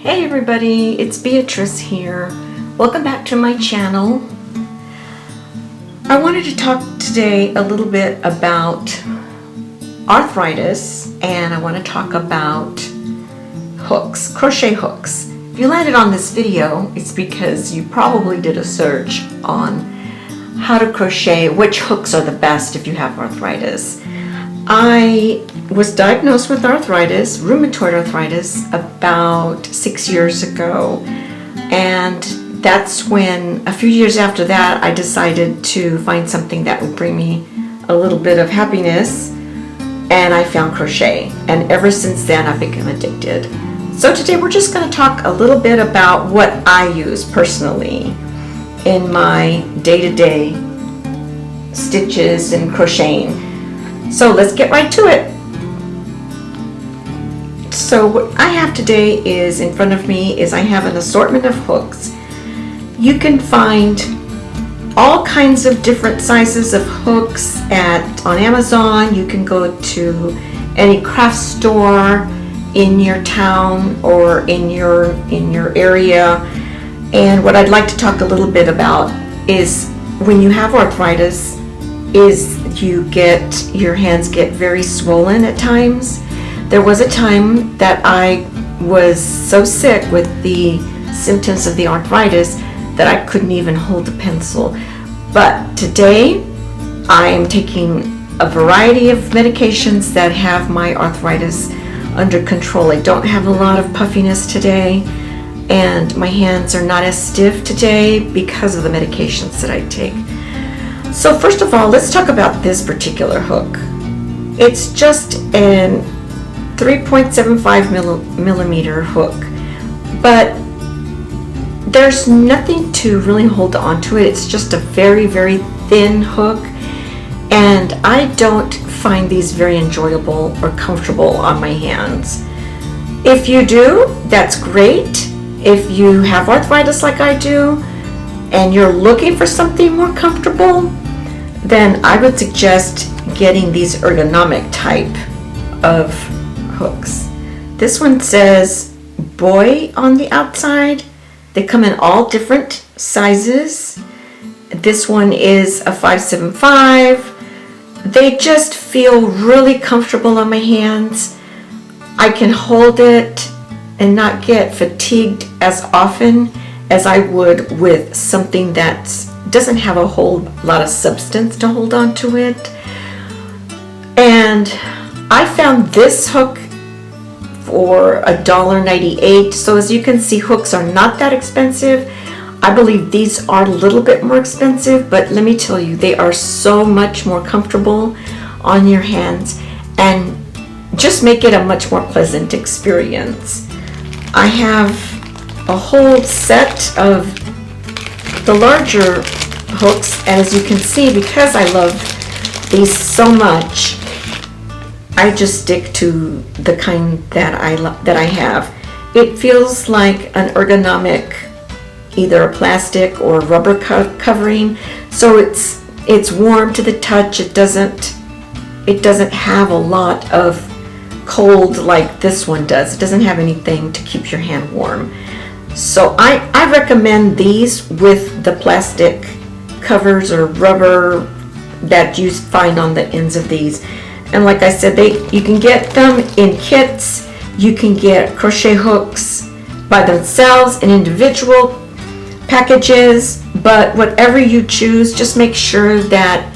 Hey everybody, it's Beatrice here. Welcome back to my channel. I wanted to talk today a little bit about arthritis, and I want to talk about hooks, crochet hooks. If you landed on this video, it's because you probably did a search on how to crochet, which hooks are the best if you have arthritis. I was diagnosed with arthritis, rheumatoid arthritis, about 6 years ago, and that's when, a few years after that, I decided to find something that would bring me a little bit of happiness, and I found crochet, and ever since then I've become addicted. So today we're just going to talk a little bit about what I use personally in my day-to-day stitches and crocheting. So let's get right to it. So what I have today is in front of me is I have an assortment of hooks. You can find all kinds of different sizes of hooks on Amazon. You can go to any craft store in your town or in your area. And what I'd like to talk a little bit about is when you have arthritis, is your hands get very swollen at times. There was a time that I was so sick with the symptoms of the arthritis that I couldn't even hold a pencil. But today I am taking a variety of medications that have my arthritis under control. I don't have a lot of puffiness today, and my hands are not as stiff today because of the medications that I take. So first of all, let's talk about this particular hook. It's just a 3.75 millimeter hook, but there's nothing to really hold on to it. It's just a very, very thin hook, and I don't find these very enjoyable or comfortable on my hands. If you do, that's great. If you have arthritis like I do, and you're looking for something more comfortable, then I would suggest getting these ergonomic type of hooks. This one says boy on the outside. They come in all different sizes. This one is a 575. They just feel really comfortable on my hands. I can hold it and not get fatigued as often as I would with something that doesn't have a whole lot of substance to hold on to it. And I found this hook for $1.98. So as you can see, hooks are not that expensive. I believe these are a little bit more expensive, but let me tell you, they are so much more comfortable on your hands and just make it a much more pleasant experience. I have a whole set of the larger hooks, and as you can see, because I love these so much, I just stick to the kind that I have. It feels like an ergonomic, either a plastic or rubber covering, so it's warm to the touch. It doesn't have a lot of cold like this one does. It doesn't have anything to keep your hand warm. So I recommend these with the plastic covers or rubber that you find on the ends of these. And like I said, you can get them in kits. You can get crochet hooks by themselves in individual packages, but whatever you choose, just make sure that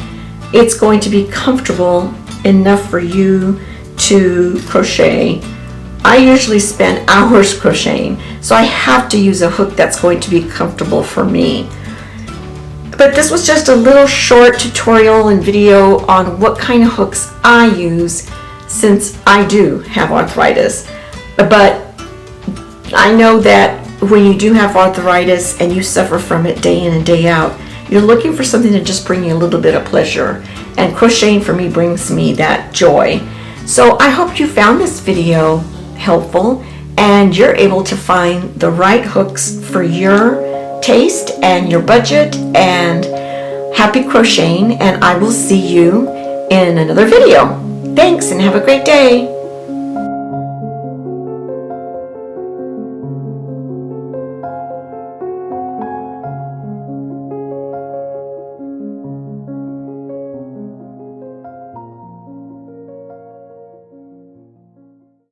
it's going to be comfortable enough for you to crochet. I usually spend hours crocheting, so I have to use a hook that's going to be comfortable for me. But this was just a little short tutorial and video on what kind of hooks I use since I do have arthritis. But I know that when you do have arthritis and you suffer from it day in and day out, you're looking for something to just bring you a little bit of pleasure. And crocheting for me brings me that joy. So I hope you found this video helpful and you're able to find the right hooks for your taste and your budget. And happy crocheting, and I will see you in another video. Thanks and have a great day.